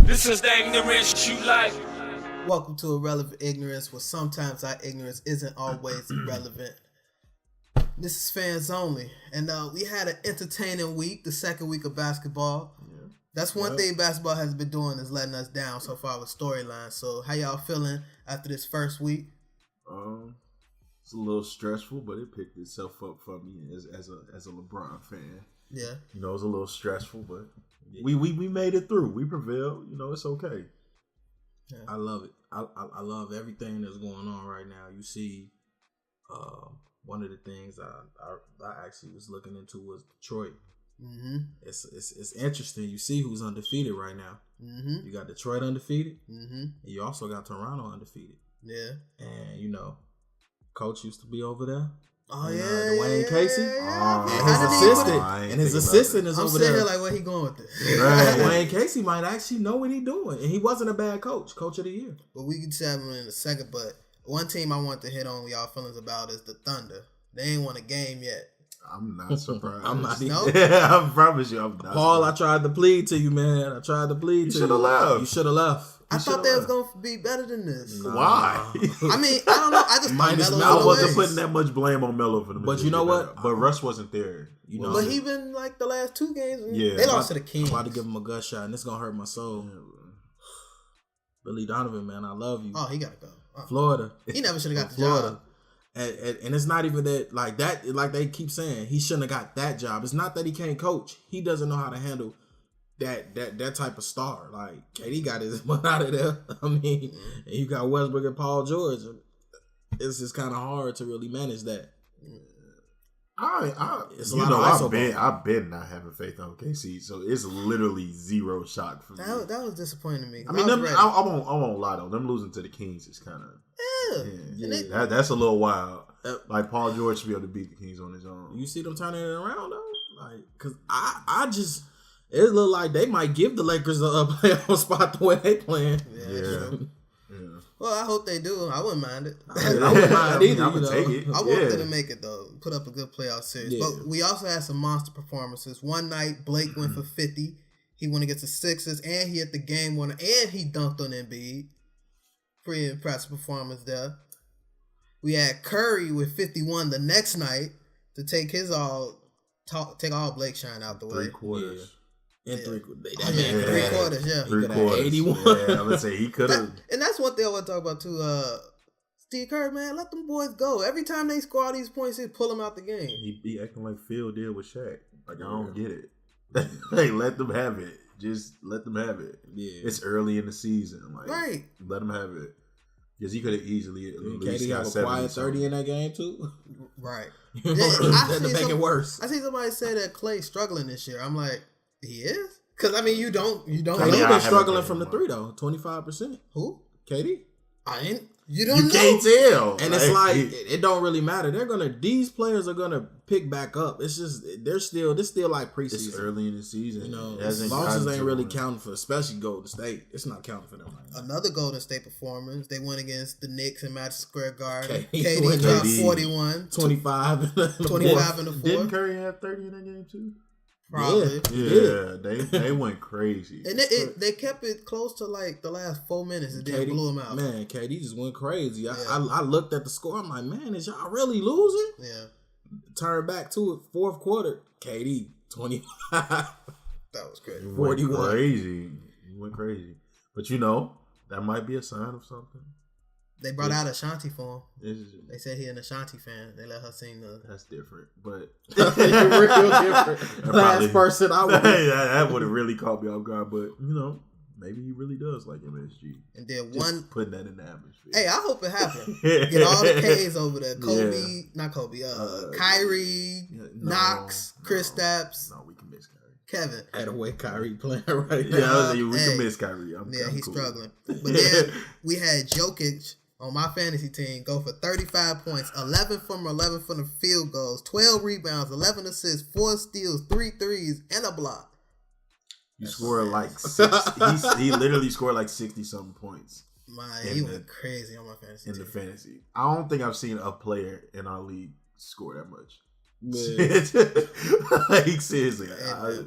This is the ignorance you like. Welcome to Irrelevant Ignorance, where sometimes our ignorance isn't always relevant. This is fans only, and we had an entertaining week, the second week of basketball. Yeah. That's one thing basketball has been doing, is letting us down so far with storylines. So how y'all feeling after this first week? It's a little stressful, but it picked itself up for me as a LeBron fan. Yeah, you know, it was a little stressful, but we made it through. We prevailed. You know, it's okay. Yeah. I love it. I love everything that's going on right now. You see, one of the things I actually was looking into was Detroit. Mm-hmm. It's interesting. You see who's undefeated right now. Mm-hmm. You got Detroit undefeated. Mm-hmm. And you also got Toronto undefeated. Yeah. And you know, Coach used to be over there. Oh yeah, Dwayne Casey. Yeah. And his assistant is over there. I'm sitting here like, where he going with this? Right. Dwayne Casey might actually know what he's doing, and he wasn't a bad coach of the year. But we can chat him in a second. But one team I want to hit on y'all feelings about is the Thunder. They ain't won a game yet. I'm not surprised. I'm not. Nope. I promise you, I'm not. Paul, surprised. I tried to plead to you, man. I tried to plead to you. You should have left. You should have left. I thought they was gonna be better than this. Nah. Why? I mean, I don't know. I just I wasn't putting that much blame on Melo for the. But you know what? But Russ wasn't there. You know. But he been like the last two games. They lost to the Kings. I'm about to give him a gut shot, and it's gonna hurt my soul. Billy Donovan, man, I love you. Oh, he gotta go. Florida. He never should have got the Florida. job. And it's not even that like they keep saying he shouldn't have got that job. It's not that he can't coach. He doesn't know how to handle that type of star. Like KD got his butt out of there. I mean, and you got Westbrook and Paul George. It's just kind of hard to really manage that. I've been not having faith on KC, so it's literally zero shock for me. That was disappointing to me. I mean, I won't lie though. Them losing to the Kings is kind of that's a little wild. Like Paul George should be able to beat the Kings on his own. You see them turning it around though, like because I just. It look like they might give the Lakers a playoff spot the way they playing. Yeah. Well, I hope they do. I wouldn't mind it. I wouldn't mind either. I would take it. I want them to make it though. Put up a good playoff series. Yeah. But we also had some monster performances. One night, Blake went for 50. He went against the Sixers, and he hit the game winner, and he dunked on Embiid. Pretty impressive performance there. We had Curry with 51 the next night to take all Blake shine out the way. 3 quarters. In 3 quarters. 3 quarters, yeah. 3 quarters. 81. Yeah, I would say he could have. And that's one thing I want to talk about too. Steve Kerr, man, let them boys go. Every time they score all these points, he pull them out the game. He acting like Phil did with Shaq. Like, I don't get it. Hey, let them have it. Just let them have it. Yeah. It's early in the season. Like, right. Let them have it. Because he could have easily at least KD got have a quiet 30 in that game too. Right. To make it worse. I see somebody say that Clay's struggling this year. I'm like, he is? Because I mean, you don't. He's been struggling from the 3 though. 25%. Who? KD. You don't know. You can't tell. And it's like it don't really matter. These players are gonna pick back up. It's just this still like preseason. It's early in the season. You know, losses ain't really counting for, especially Golden State. It's not counting for them right now. Another Golden State performance. They went against the Knicks in Madison Square Garden. KD dropped 41. 25 in the 4th. Didn't Curry have 30 in that game too? Probably. Yeah. They went crazy. And they kept it close to like the last 4 minutes and then blew them out. Man, KD just went crazy. Yeah. I looked at the score. I'm like, man, is y'all really losing? Yeah. Turn back to it. 4th quarter. KD 25. That was crazy. 41. He went crazy. But you know, that might be a sign of something. They brought out Ashanti for him. They said he an Ashanti fan. They let her sing the... That's different, but... real different. Last person I would... that would have really caught me off guard, but, you know, maybe he really does like MSG. And then just putting that in the atmosphere. Hey, I hope it happens. Get all the K's over there. Kyrie, Knox, Kristaps. No, we can miss Kyrie. Kevin. At the way Kyrie playing right now. Yeah, we can miss Kyrie. He's cool. Struggling. But then we had Jokic on my fantasy team go for 35 points, 11 from 11 from the field goals, 12 rebounds, 11 assists, 4 steals, 3 threes, and a block. He scored like he literally scored like 60-something points. He went crazy on my fantasy team. The fantasy. I don't think I've seen a player in our league score that much. Like seriously,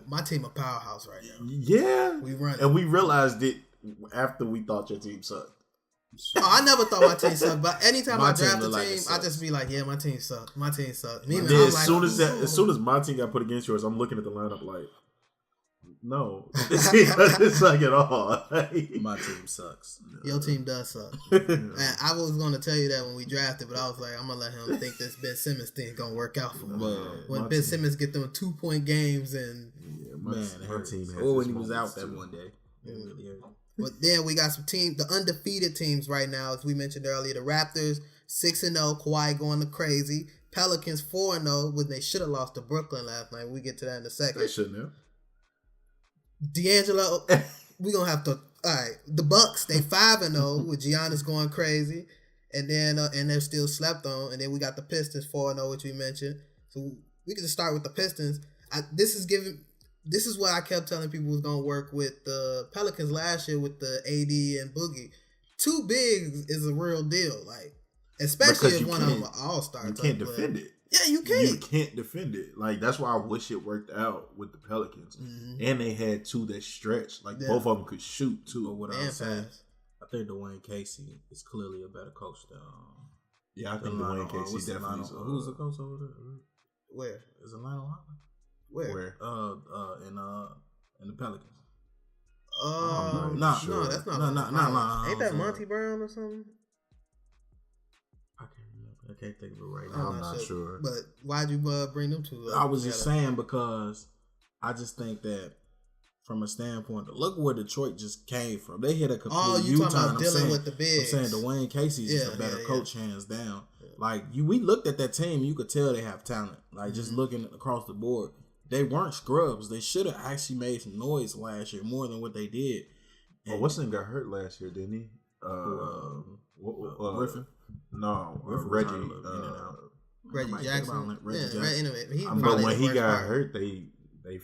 my team a powerhouse right now. Yeah, we run it. And we realized it after we thought your team sucked. Oh, I never thought my team sucked, but anytime I draft a team, like I just be like, yeah, my team sucked. My team sucked. Then as soon as my team got put against yours, I'm looking at the lineup like, no, this team doesn't suck at all. My team sucks. Your team does suck. And I was going to tell you that when we drafted, but I was like, I'm going to let him think this Ben Simmons thing going to work out for him. When Ben Simmons get them 2-point games and... Yeah, my team has when he was out that one day. But then we got some teams, the undefeated teams right now, as we mentioned earlier. The Raptors, 6-0, Kawhi going to crazy. Pelicans, 4-0, when they should have lost to Brooklyn last night. We get to that in a second. They shouldn't have. D'Angelo, we gonna have to. All right, the Bucks, they 5-0 with Giannis going crazy, and then and they're still slept on. And then we got the Pistons 4-0, which we mentioned. So we can just start with the Pistons. This is what I kept telling people was gonna work with the Pelicans last year with the AD and Boogie. 2 bigs is a real deal, like especially if one of them all-star. You can't defend it. Yeah, you can't. You can't defend it. Like, that's why I wish it worked out with the Pelicans. Mm-hmm. And they had 2 that stretched. Like, both of them could shoot, too. But what I'm saying, I think Dwayne Casey is clearly a better coach than... yeah, I think Dwayne Casey definitely is. Who's the coach over there? Where? Is it Lionel Where? In the Pelicans. No, that's not. Ain't that Monty Brown or something? I can't think of it right now. I'm not sure. But why'd you bring them to? I was just saying because I just think that from a standpoint, look where Detroit just came from. They hit a complete U-turn. Talking about dealing with the bigs. I'm saying Dwayne Casey's just a better coach, hands down. Yeah. Like we looked at that team, you could tell they have talent. Like just looking across the board, they weren't scrubs. They should have actually made some noise last year more than what they did. And what's got hurt last year, didn't he? Griffin. No, Reggie. Reggie Jackson. But when he got hurt, they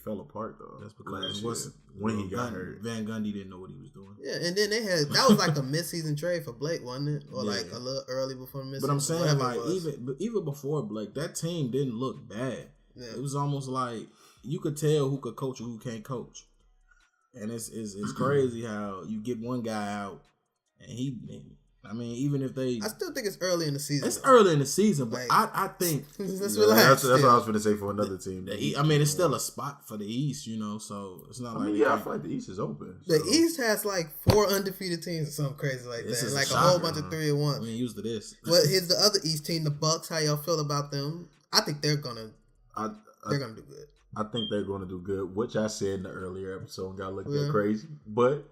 fell apart though. That's because when he got hurt, Van Gundy didn't know what he was doing. Yeah, and then they had that was like a mid-season trade for Blake, wasn't it? Or like a little early before the mid-season. But I'm saying like even before Blake, that team didn't look bad. Yeah. It was almost like you could tell who could coach and who can't coach. And it's crazy how you get one guy out and even if they... I still think it's early in the season. It's early in the season, but I think... Let's relax. That's what I was going to say for another team. It's still a spot for the East, so it's not like... I feel like the East is open. The East has like 4 undefeated teams or something crazy like that. Like a whole bunch of 3-1. We ain't used to this. But here's the other East team, the Bucks. How y'all feel about them? I think they're going to do good. I think they're going to do good, which I said in the earlier episode and got looked at crazy. But,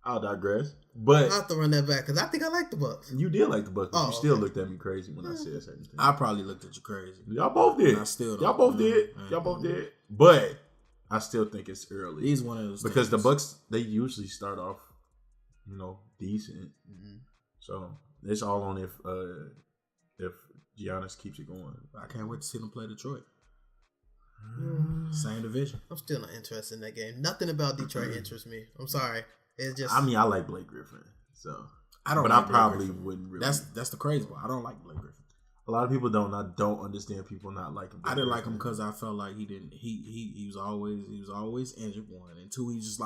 I'll digress. But I have to run that back because I think I like the Bucks. You did like the Bucks, but you still looked at me crazy when I said certain things. I probably looked at you crazy. Y'all both did. I still don't. Y'all both did. Y'all both did. But I still think it's early. He's one of those because the Bucks, they usually start off, decent. Mm-hmm. So it's all on if Giannis keeps it going. I can't wait to see them play Detroit. Same division. I'm still not interested in that game. Nothing about Detroit interests me. I'm sorry. It's just. I like Blake Griffin, so I don't. But like I probably wouldn't really. That's the crazy part. I don't like Blake Griffin. A lot of people don't. I don't understand people not liking. I didn't like him because I felt like he didn't. He was always injured. 1 and 2. He was just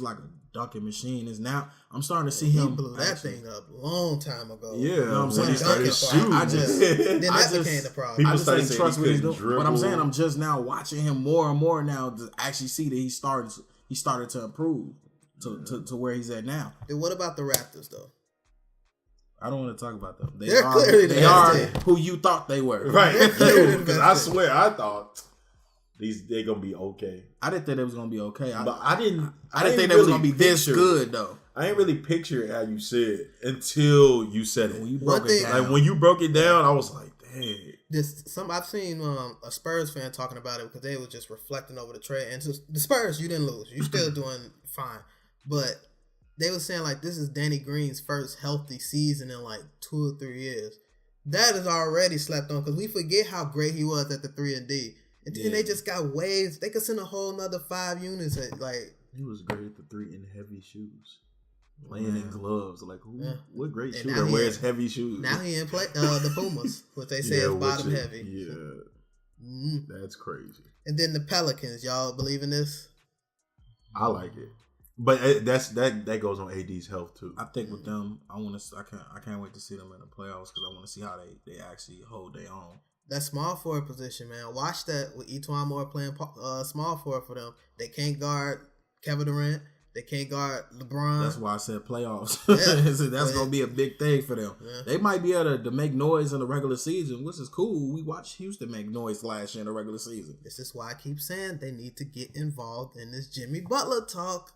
like a dunking machine. Is now I'm starting to see him. He blew that thing up a long time ago. Yeah, you know what I'm saying. He started shooting. Then that became the problem. People started saying trust what he's doing. But I'm saying I'm just now watching him more and more now to actually see that he started to improve. To where he's at now. And what about the Raptors, though? I don't want to talk about them. They're clearly they are who you thought they were. Right. Because I swear, I thought they're going to be okay. I didn't think they was going to be okay. I didn't think they was going to be this good, though. I ain't really picture it how you said it until you said it. When you broke it down. Like, when you broke it down, I was like, dang. I've seen a Spurs fan talking about it because they was just reflecting over the trade. And so the Spurs, you didn't lose. You're still doing fine. But they were saying, like, this is Danny Green's first healthy season in, like, 2 or 3 years. That is already slept on because we forget how great he was at the 3-and-D. And then they just got waves. They could send a whole nother 5 units. He was great at the 3 in heavy shoes. Playing in gloves. Like, what great shooter wears heavy shoes? Now he in the Pumas, what they say is bottom heavy. Yeah. That's crazy. And then the Pelicans. Y'all believe in this? I like it. But that goes on AD's health too. I think with them, I can't wait to see them in the playoffs because I want to see how they actually hold their own. That small forward position, man. Watch that with Etuan Moore playing small forward for them. They can't guard Kevin Durant. They can't guard LeBron. That's why I said playoffs. Yeah. So that's going to be a big thing for them. Yeah. They might be able to make noise in the regular season, which is cool. We watched Houston make noise last year in the regular season. This is why I keep saying they need to get involved in this Jimmy Butler talk.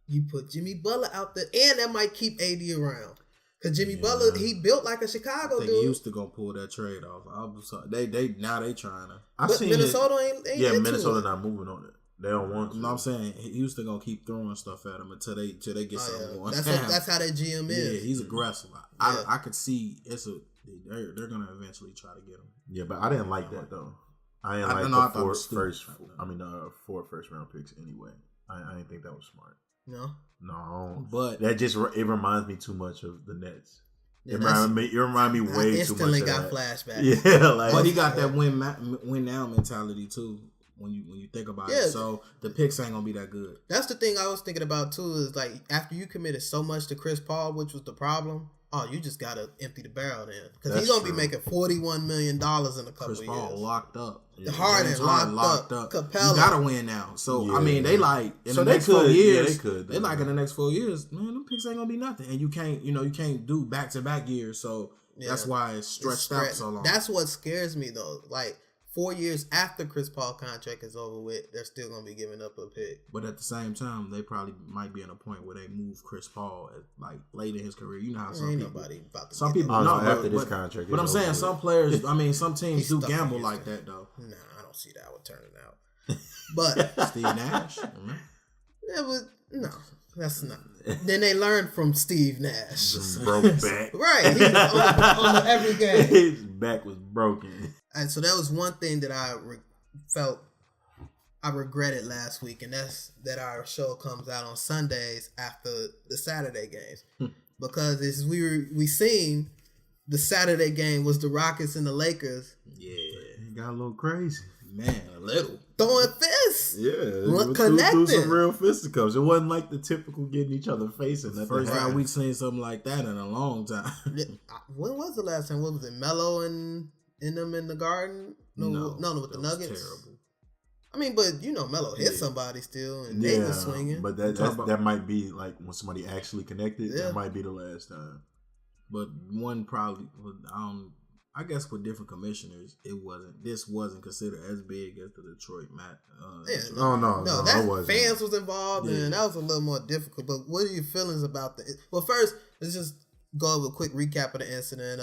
You put Jimmy Butler out there, and that might keep AD around. Because Jimmy Butler, he built like a Chicago dude. Houston going to pull that trade off. They trying to. But Minnesota ain't Minnesota not moving on it. They don't want to. No, I'm saying Houston gonna keep throwing stuff at him until they get something going. That's how their GM is. Yeah, he's aggressive. I could see they're gonna eventually try to get him. Yeah, but I didn't like that though. I didn't like the four first round picks anyway. I didn't think that was smart. No, but that it reminds me too much of the Nets. Yeah, it reminded me way too much. I instantly got flashbacks. Yeah, but he got that win now mentality too. When you think about it, so the picks ain't gonna be that good. That's the thing I was thinking about too. Is like after you committed so much to Chris Paul, which was the problem. Oh, you just gotta empty the barrel then, because he's gonna be making $41 million in a couple Chris of Paul years. Locked up. The Harden locked up. Capella. You gotta win now. So I mean, they like in the next 4 years. They like in the next 4 years. Man, them picks ain't gonna be nothing, and you can't do back to back years. So that's why it's stretched out so long. That's what scares me though. Like 4 years after Chris Paul contract is over with, they're still gonna be giving up a pick. But at the same time, they probably might be in a point where they move Chris Paul like late in his career. You know how some people after this contract. But I'm saying some players. I mean, some teams do gamble like that though. Nah, I don't see that one turning out. But Steve Nash. Yeah, but no, that's not. Then they learned from Steve Nash. Broke back. Right, he on every game. His back was broken. And so that was one thing that I felt I regretted last week, and that's that our show comes out on Sundays after the Saturday games, because as we seen, the Saturday game was the Rockets and the Lakers. Yeah, it got a little crazy, man. A little throwing fists. Yeah, connecting. Some real fisticuffs. It wasn't like the typical getting each other facing. The first time we seen something like that in a long time. When was the last time? What was it? Melo and them in the Garden? No, with the Nuggets. Terrible. I mean, but Melo hit somebody still, and they was swinging. But that might be like when somebody actually connected. Yeah. That might be the last time. But one probably, I guess, with different commissioners, this wasn't considered as big as the Detroit No, that fans was involved, and that was a little more difficult. But what are your feelings about that? Well, first, let's just go over a quick recap of the incident.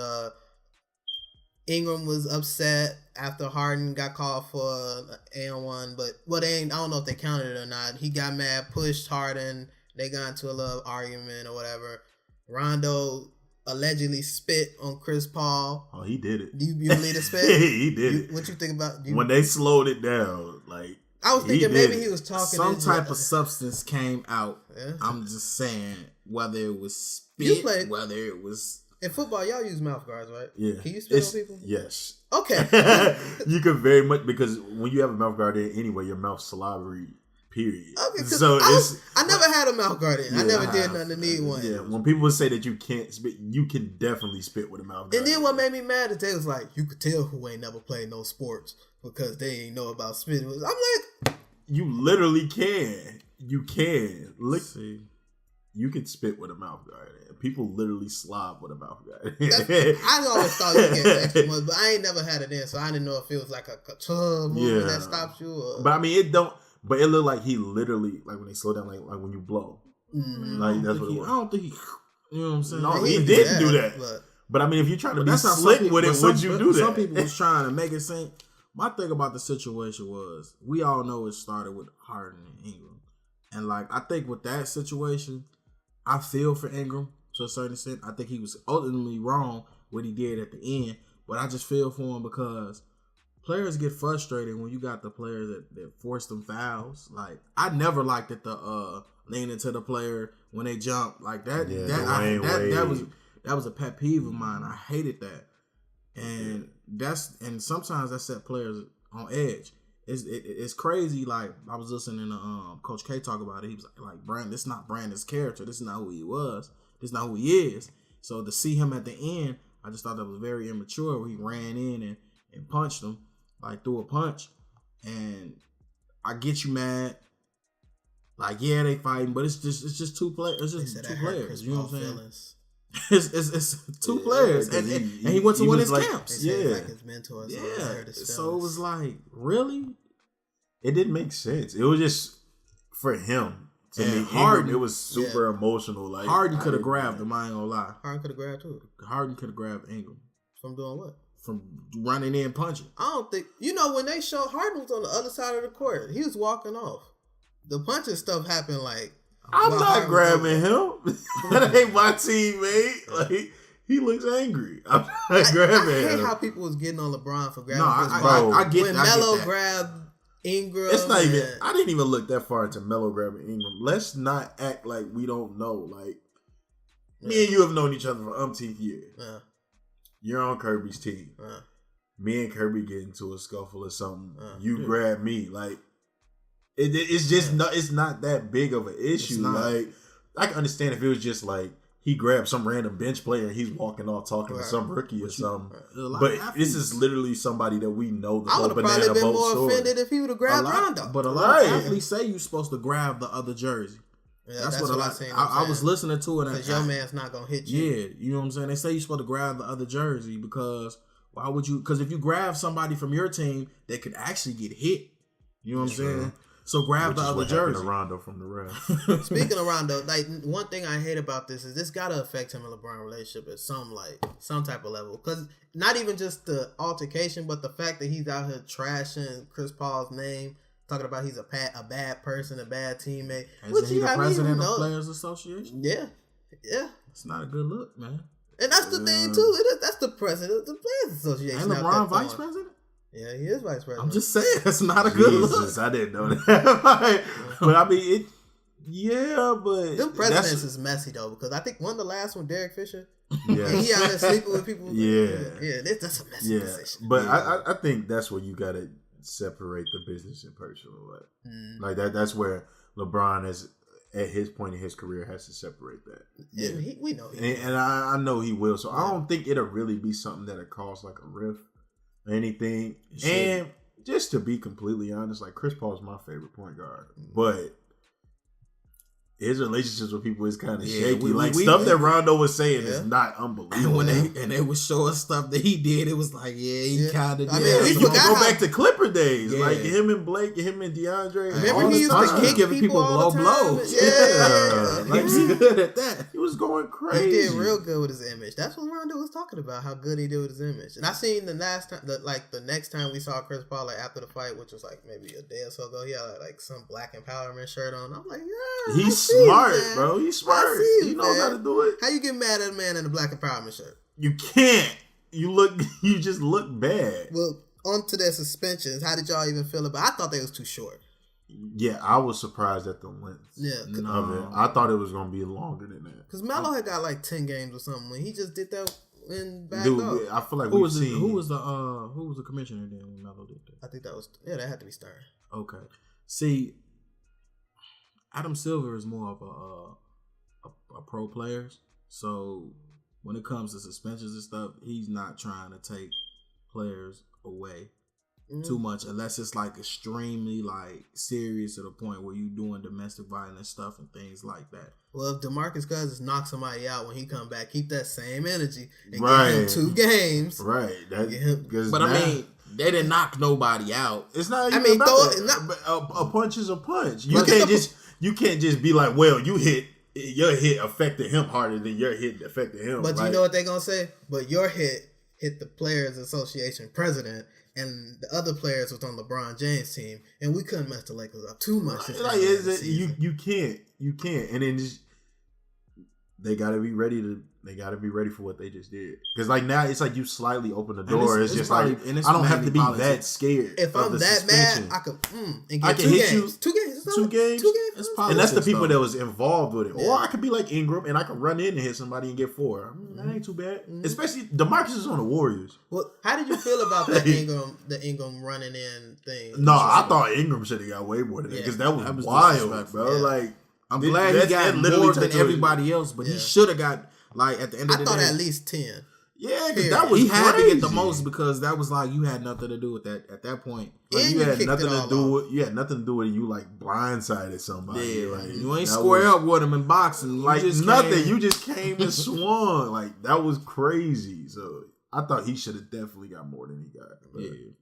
Ingram was upset after Harden got called for and-1, but I don't know if they counted it or not. He got mad, pushed Harden. They got into a little argument or whatever. Rondo allegedly spit on Chris Paul. Oh, he did it. You believe the spit? He did it. What you think about when they slowed it down? Like I was thinking maybe he was talking. Some type of substance came out. Yeah. I'm just saying whether it was spit, whether it was. In football, y'all use mouth guards, right? Yeah. Can you spit on people? Yes. Okay. You could very much, because when you have a mouth guard in anyway, your mouth's salivary, period. Okay, so I never had a mouth guard in. I never did nothing to need one. Yeah, when people say that you can't spit, you can definitely spit with a mouth guard. And then what made me mad is they was like, you could tell who ain't never played no sports because they ain't know about spitting. I'm like, you literally can. You can. You can spit with a mouth guard. People literally slob with a mouth guard. I always thought you get extra much, but I ain't never had it in, so I didn't know if it was like a movement that stops you. Or... But I mean, it don't. But it looked like he literally, like when they slow down, like when you blow. Mm-hmm. Like that's what it was. I don't think he. You know what I'm saying? No, he didn't do that. But I mean, if you're trying to be slick with it, would you do that? Some people was trying to make it seem. My thing about the situation was, we all know it started with Harden and Ingram, and like I think with that situation, I feel for Ingram. To a certain extent, I think he was ultimately wrong what he did at the end, but I just feel for him because players get frustrated when you got the players that force them fouls. Like I never liked it the lean into the player when they jump like that. Yeah, that was a pet peeve of mine. I hated that, and sometimes that set players on edge. it's crazy. Like I was listening to Coach K talk about it. He was like Brandon, this is not Brandon's character. This is not who he was. This is not who he is. So to see him at the end, I just thought that was very immature. Where he ran in and punched him, like threw a punch. And I get you mad. Like yeah, they fighting, but it's just two players. It's just two players. You know what I'm saying? It's two players, and he went to one of his camps. Like his mentors. So it was like, really? It didn't make sense. It was just for him. And Harden, it was super emotional. Like Harden could have grabbed him. I ain't gonna lie. Harden could have grabbed too. Harden could have grabbed Ingram from doing what? From running in punching. I don't think when they showed Harden was on the other side of the court. He was walking off. The punching stuff happened like. I'm not grabbing him. That ain't my teammate. Like he looks angry. I'm not grabbing him. I hate how people was getting on LeBron for grabbing. No, I get when Melo grabbed Ingram. It's not even. I didn't even look that far into Melo grabbing Ingram. Let's not act like we don't know. Like me and you have known each other for umpteenth years. You're on Kirby's team. Me and Kirby get into a scuffle or something. You grab me like. It's just not. It's not that big of an issue. Like I can understand if it was just like he grabbed some random bench player and he's walking off talking to some rookie or something. But this is literally somebody that we know. The I would have probably been more offended if he would have grabbed Rondo. But a lot of athletes say you're supposed to grab the other jersey. Yeah, that's what a lot. I was listening to it because your man's not gonna hit you. Yeah, you know what I'm saying. They say you're supposed to grab the other jersey because why would you? Because if you grab somebody from your team, they could actually get hit. You know what I'm saying. So grab the other jersey. Rondo from the ref. Speaking of Rondo, like one thing I hate about this is this gotta affect him and LeBron relationship at some type of level. Because not even just the altercation, but the fact that he's out here trashing Chris Paul's name, talking about he's a bad person, a bad teammate. Isn't he the president of Players Association? Yeah. It's not a good look, man. And that's the thing too. That's the president of the Players Association. And LeBron vice president. Yeah, he is vice president. I'm just saying, it's not a good look. I didn't know that. But I mean, but them presidents is messy though, because I think one of the last one, Derek Fisher. Yeah, and he out there sleeping with people. That's a messy position. But I think that's where you gotta separate the business and personal. Like that's where LeBron is at his point in his career has to separate that. Yeah, we know. And I know he will. So I don't think it'll really be something that'll cause like a rift. Anything. And just to be completely honest, like Chris Paul is my favorite point guard, but his relationships with people is kind of shaky. Stuff that Rondo was saying is not unbelievable. And they was showing stuff that he did. It was like, he kind of did. I mean, you go back to Clipper days, like him and Blake, him and DeAndre. Remember he used to kick giving people blows. Like, he was good at that. He was going crazy. He did real good with his image. That's what Rondo was talking about. How good he did with his image. And I seen the last time, the next time we saw Chris Paul, like after the fight, which was like maybe a day or so ago, he had like some Black Empowerment shirt on. I'm like, he's smart, bro. He's smart. He knows how to do it. How you get mad at a man in a Black Empowerment shirt? You can't. You just look bad. Well, on to their suspensions. How did y'all even feel about it? I thought they was too short. Yeah, I was surprised at the length of it. I thought it was going to be longer than that. Because Melo had got like 10 games or something when he just did that in back up. I feel like who was the commissioner then when Melo did that? I think that had to be Stern. Okay. See, Adam Silver is more of a pro player, so when it comes to suspensions and stuff, he's not trying to take players away too much unless it's like extremely like serious to the point where you doing domestic violence stuff and things like that. Well, if DeMarcus Cousins knocks somebody out when he come back, keep that same energy and give him 2 games. Right. But I mean, they didn't knock nobody out. It's not. Even a punch is a punch. You can't just be like, well, your hit affected him harder than your hit affected him. But you know what they're gonna say? But your hit hit the Players Association president, and the other players was on LeBron James' team, and we couldn't mess the Lakers up too much. You can't, and then they gotta be ready for what they just did. Because like now it's like you slightly open the door. It's just probably, like I don't have to be that scared. If I'm that suspension. Mad, I can hit you 2 games. And that's the people that was involved with it. Yeah. Or I could be like Ingram and I could run in and hit somebody and get 4. That ain't too bad. Especially DeMarcus is on the Warriors. Well, how did you feel about the Ingram running in thing? No, I thought Ingram should have got way more than that because that was wild, bro. Yeah. Like I'm glad he got more than everybody else, but he should have got like at the end of the day. I thought at least 10. Yeah, because that was he had to get the most because that was like you had nothing to do with that at that point. Like you had nothing to do with nothing to do with you like blindsided somebody. Yeah, like you ain't square up with him in boxing. Like nothing. You just came and swung. Like that was crazy. So I thought he should have definitely got more than he got. Yeah.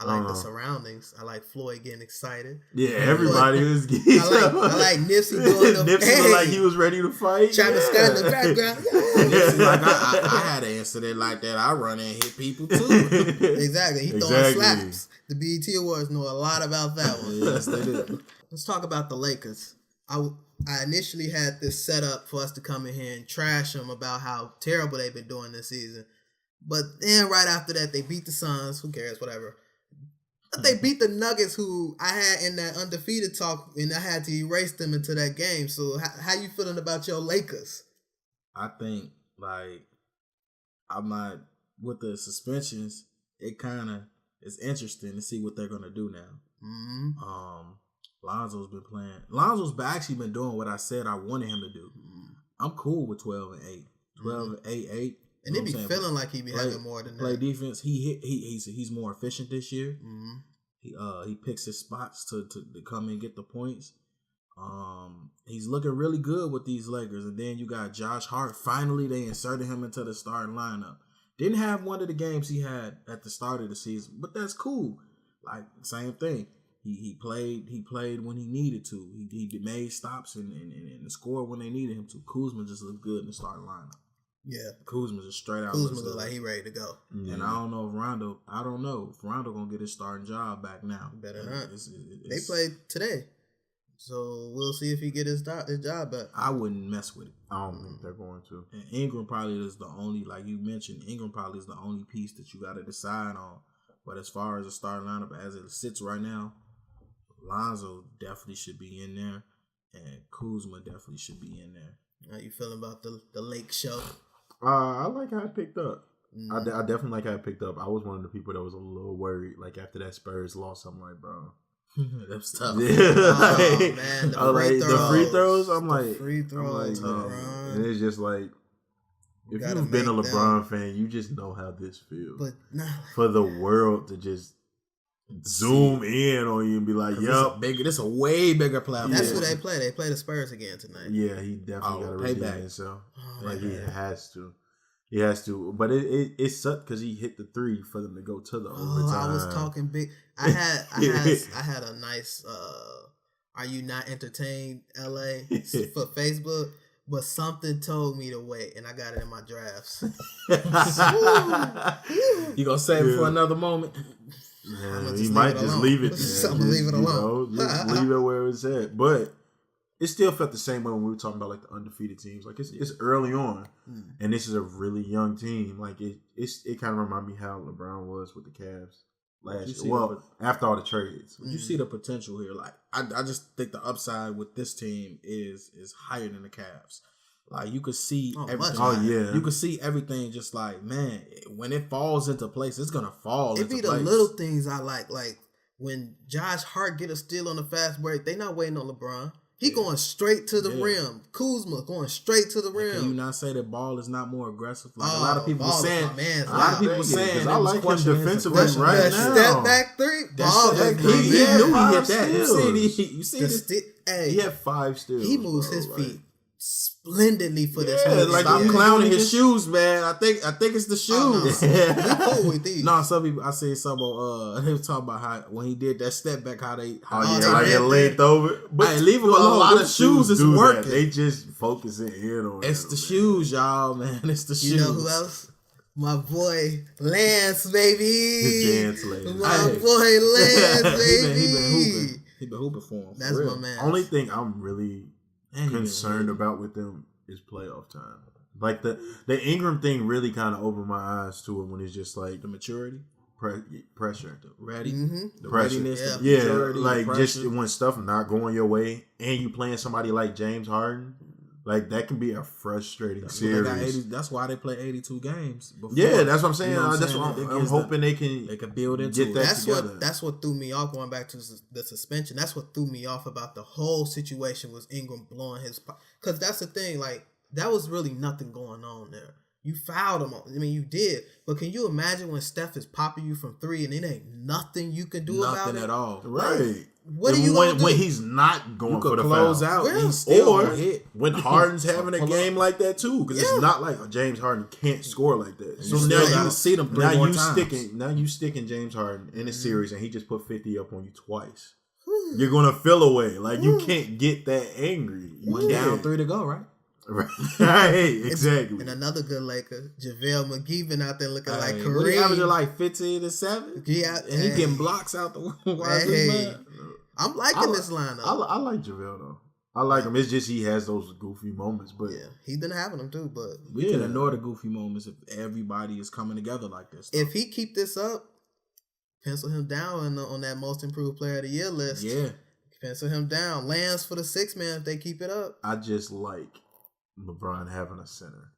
I like the surroundings. I like Floyd getting excited. Yeah, everybody was getting I like Nipsey doing the Nipsey looked like he was ready to fight. Travis Scott in the background. Nipsey, like I had an incident like that. I run and hit people too. Exactly. He throwing slaps. The BET Awards know a lot about that one. Yes, they do. Let's talk about the Lakers. I initially had this set up for us to come in here and trash them about how terrible they've been doing this season. But then right after that, they beat the Suns. Who cares? Whatever. But they beat the Nuggets, who I had in that undefeated talk, and I had to erase them into that game. So how you feeling about your Lakers? I think, like, I'm not, with the suspensions, it kind of is interesting to see what they're going to do now. Mm-hmm. Lonzo's been playing. Lonzo's actually been doing what I said I wanted him to do. Mm-hmm. I'm cool with 12 and 8. 12 and 8. And they be feeling like he be having more than that. Play defense. He's more efficient this year. Mm-hmm. He picks his spots to come and get the points. He's looking really good with these Lakers. And then you got Josh Hart. Finally, they inserted him into the starting lineup. Didn't have one of the games he had at the start of the season, but that's cool. Like same thing. He played when he needed to. He made stops and scored when they needed him to. Kuzma just looked good in the starting lineup. Yeah, Kuzma's just straight out. Kuzma look like he ready to go. Mm-hmm. And I don't know if Rondo gonna get his starting job back now. Better not. They played today, so we'll see if he get his job back. I wouldn't mess with it. I don't think they're going to. And Ingram probably is the only, like you mentioned, Ingram probably is the only piece that you got to decide on. But as far as the starting lineup as it sits right now, Lonzo definitely should be in there, and Kuzma definitely should be in there. How you feeling about the Lake show? I like how it picked up. I definitely like how it picked up. I was one of the people that was a little worried, like after that Spurs loss. I'm like, bro, that's tough. Yeah, man, the free throws. I'm like, and it's just like, if you've been a LeBron fan, you just know how this feels. But for the world to just zoom in on you and be like, "Yup, this a way bigger platform." That's who they play. They play the Spurs again tonight. Yeah, he definitely got to redeem himself. He has to. He has to. But it sucked because he hit the 3 for them to go to the overtime. I was talking big. I had a nice. Are you not entertained, LA, for Facebook? But something told me to wait, and I got it in my drafts. You gonna save it for another moment? Yeah, he might just leave it there. I'm gonna leave it alone. Just leave it where it's at. But it still felt the same way when we were talking about like the undefeated teams. Like it's early on, and this is a really young team. Like it kind of reminded me how LeBron was with the Cavs last year. Well, after all the trades, you see the potential here. Like I just think the upside with this team is higher than the Cavs. Like you could see everything. You could see everything. Just like, man, when it falls into place, it's gonna fall. It be the little things I like when Josh Hart get a steal on the fast break. They not waiting on LeBron. He going straight to the rim. Kuzma going straight to the rim. Can you not say that Ball is not more aggressive? Like a lot of people saying. A lot of people saying. I like him defensively right now. Step back 3. Ball. He knew he hit that. You see this? He had 5 steals. He moves his feet splendidly for this. Like I'm clowning his shoes, man. I think it's the shoes. We cool with these. No, some people I see some they was talking about how when he did that step back, how they leaned over. But leave him alone. A lot of shoes is working. That. They just focusing in on it's the shoes, y'all, man. It's the shoes. You know who else? My boy Lance, baby. Dance lady. My boy Lance, baby. He been hooping for him. That's my man. Only thing I'm really concerned about with them it's playoff time. Like the Ingram thing really kind of opened my eyes to it when it's just like the maturity, pressure, the ready, the readiness, like just when stuff not going your way, and you playing somebody like James Harden, like that can be a frustrating series. That's why they play 82 games. Before. Yeah, that's what I'm saying. That's what I'm hoping they can build into get that together. That's what threw me off. Going back to the suspension, that's what threw me off about the whole situation was Ingram blowing his. Because that's the thing, like. That was really nothing going on there. You fouled him. I mean, you did. But can you imagine when Steph is popping you from 3 and it ain't nothing you can do about it? Nothing at all. Right. Like, what are you going to do? When he's not going for the close foul. out. Yeah. He's still or hit. When Harden's having a game like that too. Because it's not like James Harden can't score like that. So now you gotta see them now you sticking James Harden in a series and he just put 50 up on you twice. You're going to feel away. Like you can't get that angry. One down, 3 to go, right? Right, exactly. And another good Laker, JaVale McGee been out there looking like Kareem. He averaging like 15 to 7. Yeah, and he getting blocks out the window. I'm liking this lineup. I like JaVale though. I like him. It's just he has those goofy moments, but he's been having them too. But we can ignore the goofy moments if everybody is coming together like this. If he keep this up, pencil him down on that most improved player of the year list. Yeah, pencil him down. Lands for the 6 man if they keep it up. I just like LeBron having a center.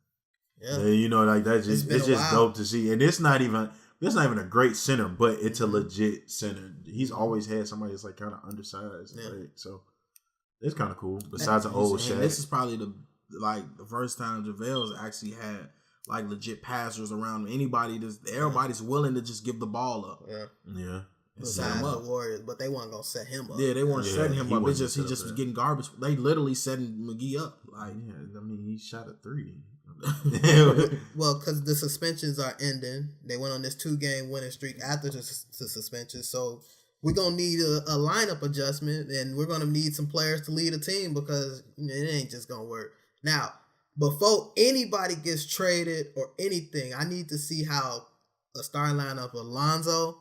Yeah. You know, like that's just it's just dope to see. And it's not even a great center, but it's a legit center. He's always had somebody that's like kind of undersized. Yeah. Right? So it's kind of cool. Besides an old Shaq. This is probably the first time JaVale's actually had like legit passers around him. Everybody's willing to just give the ball up. Yeah. Besides the Warriors, but they weren't gonna set him up. Yeah, they weren't setting him up. He just was getting garbage. They literally setting McGee up. Like, I mean, he shot a 3. Well, because the suspensions are ending. They went on this 2-game winning streak after the suspension. So we're gonna need a lineup adjustment, and we're gonna need some players to lead a team because it ain't just gonna work. Now, before anybody gets traded or anything, I need to see how a starting lineup of Lonzo,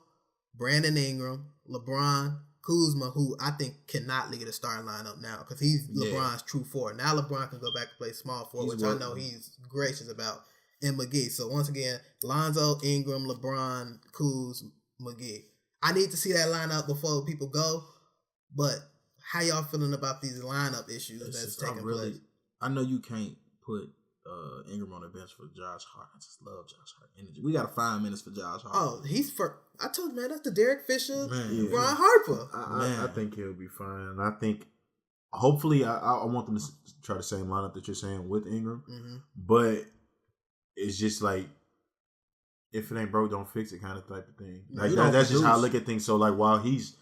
Brandon Ingram, LeBron, Kuzma, who I think cannot lead a starting lineup now because he's LeBron's true forward. Now LeBron can go back and play small forward, which I know he's gracious about, and McGee. So once again, Lonzo, Ingram, LeBron, Kuz, McGee. I need to see that lineup before people go, but how y'all feeling about these lineup issues that's taking place? I know you can't put Ingram on the bench for Josh Hart. I just love Josh Hart energy. We got 5 minutes for Josh Hart. Oh, I told you, man, that's the Derek Fisher, Ron Harper. I think he'll be fine. I think, hopefully, I want them to try the same lineup that you're saying with Ingram. Mm-hmm. But it's just like, if it ain't broke, don't fix it kind of type of thing. Like that's just how I look at things. So like while he's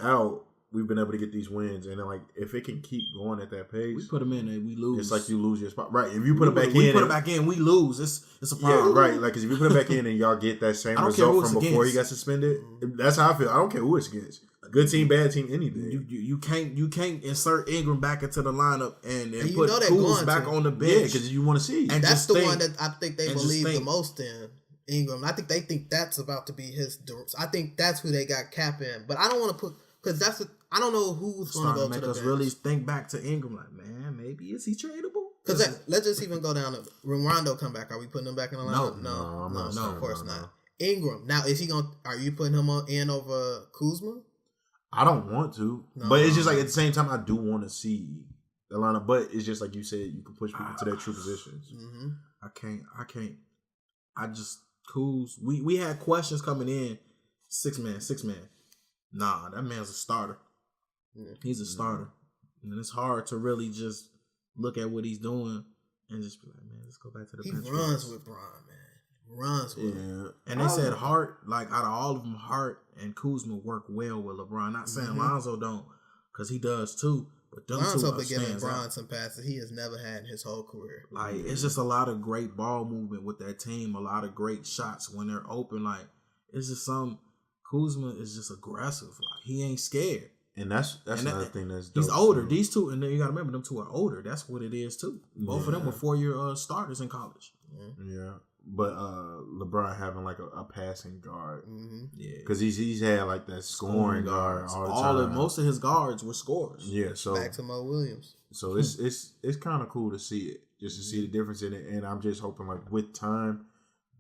out, we've been able to get these wins, and then like if it can keep going at that pace, we put him in and we lose. It's like you lose your spot, right? If you put it back in, we lose. It's a problem, yeah, right? Like because if you put it back in and y'all get that same result from before he got suspended, that's how I feel. I don't care who it's against. Good team, bad team, anything. You can't insert Ingram back into the lineup and put Kuz back on the bench because you want to see. And that's the one that I think they believe the most in. Ingram. I think they think that's about to be his. I think that's who they got Cap in. But I don't want to put because I don't know who's going to go to the bench. Really think back to Ingram. Like, man, maybe is he tradable? Because let's just even go down to when Rondo come back. Are we putting him back in the lineup? No, of course not. Ingram. Now, is he going? Are you putting him in over Kuzma? I don't want to, but it's just like at the same time I do want to see the lineup. But it's just like you said, you can push people to their true positions. Mm-hmm. I can't. I just. Kuz, we had questions coming in. 6 man. Nah, that man's a starter. Yeah. He's a starter. And it's hard to really just look at what he's doing and just be like, man, let's go back to the bench. He runs with Bron, man. Runs with him. And they said Hart, like out of all of them, Hart and Kuzma work well with LeBron. Not saying Lonzo don't, because he does too. But Lonzo been giving Bron some passes he has never had in his whole career. Like it's just a lot of great ball movement with that team. A lot of great shots when they're open. Like it's just Kuzma is just aggressive. Like he ain't scared. And that's another thing that's dope. He's older. These two, and then you got to remember them two are older. That's what it is too. Both of them were 4-year starters in college. Yeah. But LeBron having like a passing guard, yeah, because he's had like that scoring guard all the time. Most of his guards were scorers. Yeah, so back to Mo Williams. So it's kind of cool to see it, just to see the difference in it, and I'm just hoping like with time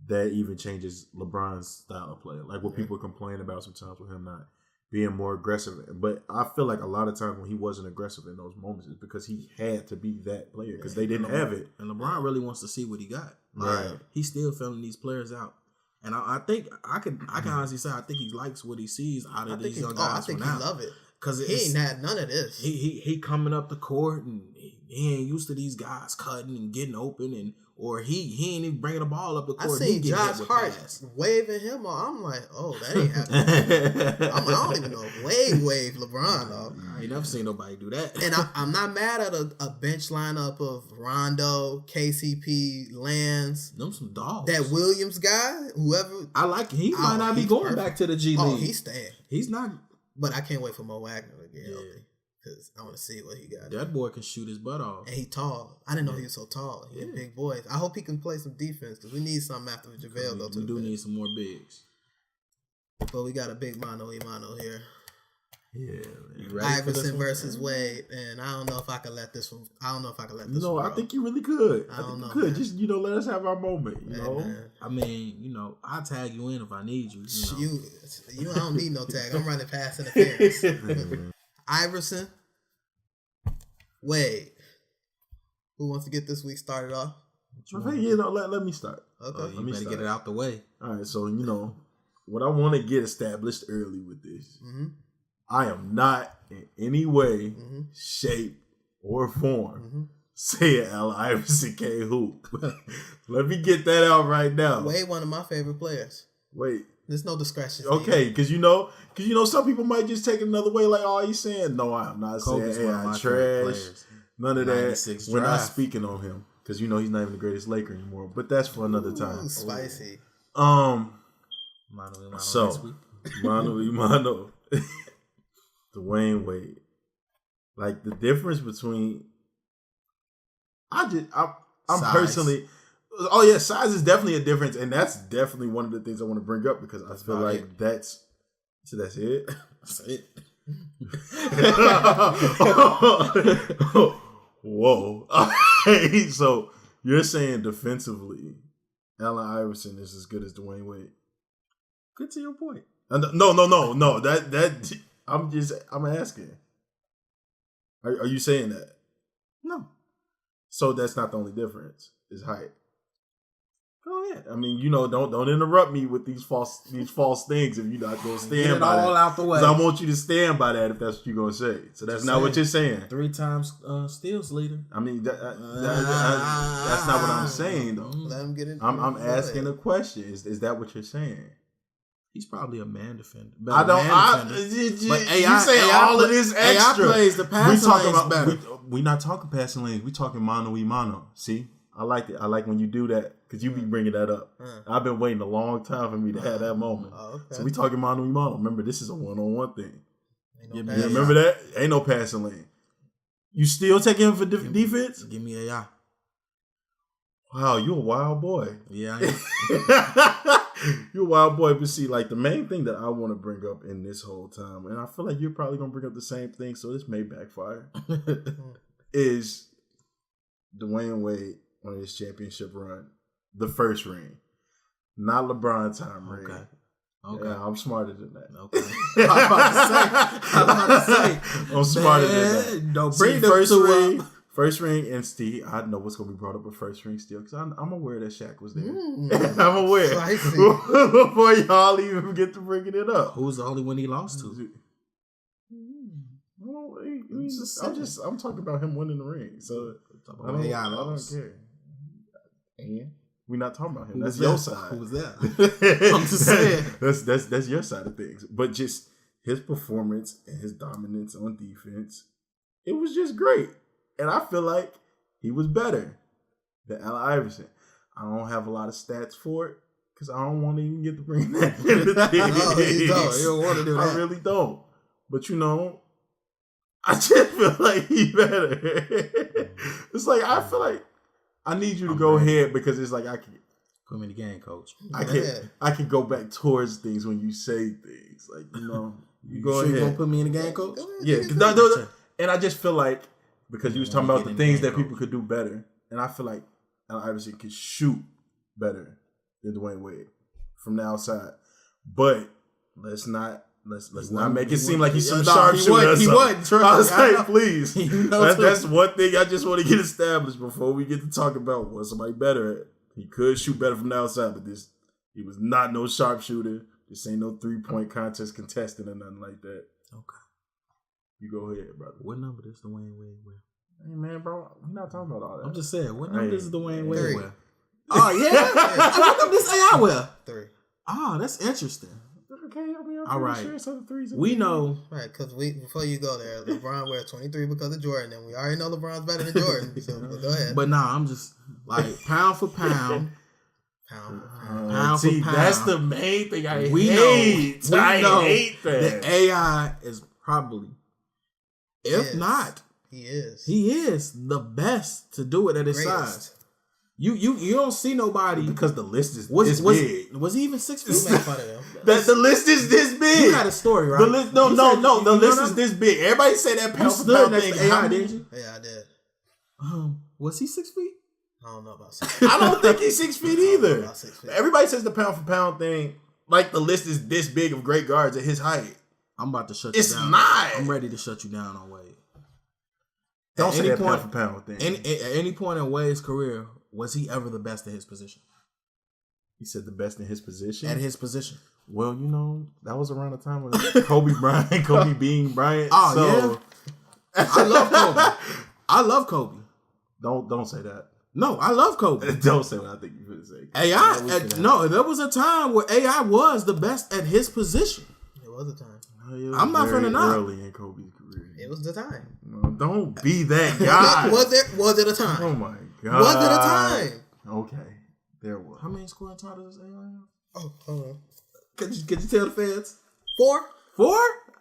that even changes LeBron's style of play. Like what people complain about sometimes with him not being more aggressive, but I feel like a lot of times when he wasn't aggressive in those moments is because he had to be that player because they didn't have it. And LeBron really wants to see what he got. Right. He's still filling these players out. And I think I can honestly say I think he likes what he sees out of these young guys. I think he love it. Because he ain't had none of this. He coming up the court and he ain't used to these guys cutting and getting open or he ain't even bringing the ball up the court. I seen Josh Hart waving him on. I'm like, oh, that ain't happening. I don't even know if Wade waved LeBron off. I ain't never seen nobody do that. And I'm not mad at a bench lineup of Rondo, KCP, Lance. Them some dogs. That Williams guy, whoever. I like him. He might not be going back to the G League. Oh, he's staying. He's not. But I can't wait for Mo Wagner to get healthy. Because I want to see what he got. That boy can shoot his butt off. And he tall. I didn't know he was so tall. He's a big boy. I hope he can play some defense because we need something after JaVale go to the need some more bigs. But we got a big mano here. Yeah, man. Iverson versus Wade, and I don't know if I can let this one. I don't know if I can let this. No, one I think you really could. I don't know. You could just let us have our moment. You know. Man. I mean, I'll tag you in if I need you. You I don't need no tag. I'm running past interference. Iverson, Wade. Who wants to get this week started off? I think let me start. Okay, you better get it out the way. All right, so what I want to get established early with this. Mm-hmm. I am not in any way, shape, or form saying Allen Iverson can't hoop. Let me get that out right now. Wade, one of my favorite players. Wait. There's no discretion. Okay, because some people might just take it another way. Like, oh, he's saying no. I'm not saying I trash. None of that. We're not speaking on him because he's not even the greatest Laker anymore. But that's for another time. Spicy. Mano Dwayne Wade. Like the difference between I'm personally. Oh yeah, size is definitely a difference, and that's definitely one of the things I want to bring up because I feel like that's it. That's it. Whoa. So you're saying defensively, Allen Iverson is as good as Dwayne Wade? Good to your point. No. That I'm asking. Are you saying that? No. So that's not the only difference. Is height. Go ahead. I mean, don't interrupt me with these false things if you're not going to stand by that. Get it all out the way. Because I want you to stand by that if that's what you're going to say. So that's not what you're saying. 3 times steals leader. I mean, that's not what I'm saying though. Let him get in. I'm asking a question. Is that what you're saying? He's probably a man defender. You say all of this extra. AI plays the passing lanes better. We're not talking passing lanes. We're talking mano. See? I like it. I like when you do that because you be bringing that up. I've been waiting a long time for me to have that moment. Okay. So we talking mano. Remember, this is a one-on-one thing. Remember that? Ain't no passing lane. You still taking him for defense? Give me AI. Wow, you a wild boy. Yeah, I am. You're a wild boy. But see, like the main thing that I want to bring up in this whole time, and I feel like you're probably going to bring up the same thing, so this may backfire, is Dwayne Wade on his championship run. The first ring. Not LeBron time ring. Okay. Yeah, I'm smarter than that. Okay. I'm about to say. I'm smarter than that. Don't bring the first ring, and Steve, I know what's going to be brought up with first ring still, because I'm aware that Shaq was there. I'm aware. Before y'all even get to bringing it up. Who's the only one he lost to? I'm talking about him winning the ring. So I don't care. And we're not talking about him. That's your side. Who's that? I'm just saying. That's your side of things. But just his performance and his dominance on defense, it was just great. And I feel like he was better than Allen Iverson. I don't have a lot of stats for it because I don't want to even get to bring that into things. You don't want to do that. I really don't. But I just feel like he better. It's like I feel like I need you to go ahead because it's like I can. Put me in the game, coach. I can go back towards things when you say things. Like, you go ahead. You gonna put me in the game, coach? Yeah, and I just feel like, because you was talking about the things that people could do better, and I feel like Iverson could shoot better than Dwayne Wade from the outside. But let's not make it seem like he's some sharpshooter. He wasn't. I was like, please. That's one thing I just want to get established before we get to talk about what somebody better at. He could shoot better from the outside, but he was not no sharpshooter. This ain't no 3-point contest contestant or nothing like that. Okay. You go ahead, brother. What number does Dwayne Wade wear? Hey, man, bro, we're not talking about all that. I'm just saying, what number does Dwayne Wade wear? Oh, yeah. What number does AI wear? 3. Oh, that's interesting. Okay, all right. Sure we know. Right, because before you go there, LeBron wears 23 because of Jordan, and we already know LeBron's better than Jordan. So go ahead. But nah, I'm just like pound for pound. Pound for pound. That's the main thing I hate. I hate that. The AI is probably, if not, he is the best to do it at his size. You don't see nobody because the list is this big. Was he even 6 feet? The list is this big. You had a story, right? The list, no. The list is this big. Everybody said that pound for pound thing. AI, didn't you? Yeah, I did. Was he 6 feet? I don't know about 6 feet. I don't think he's 6 feet either. Everybody says the pound for pound thing. Like the list is this big of great guards at his height. I'm about to shut you down. It's not. I'm ready to shut you down on Wade. Don't say that pound for pound thing. At any point in Wade's career, was he ever the best at his position? He said the best in his position? At his position. Well, that was around the time of Kobe being Bryant. Oh, yeah. I love Kobe. Don't say that. No, I love Kobe. Don't say what I think you're going to say. AI, there was a time where AI was the best at his position. It was a time. I'm not finna knock. Early in Kobe's career. It was the time. No, don't be that guy. Was it a time? Oh my God. Was it a time? Okay. There was. How many scoring titles does AI have? Oh, hold on. Could you tell the fans? 4.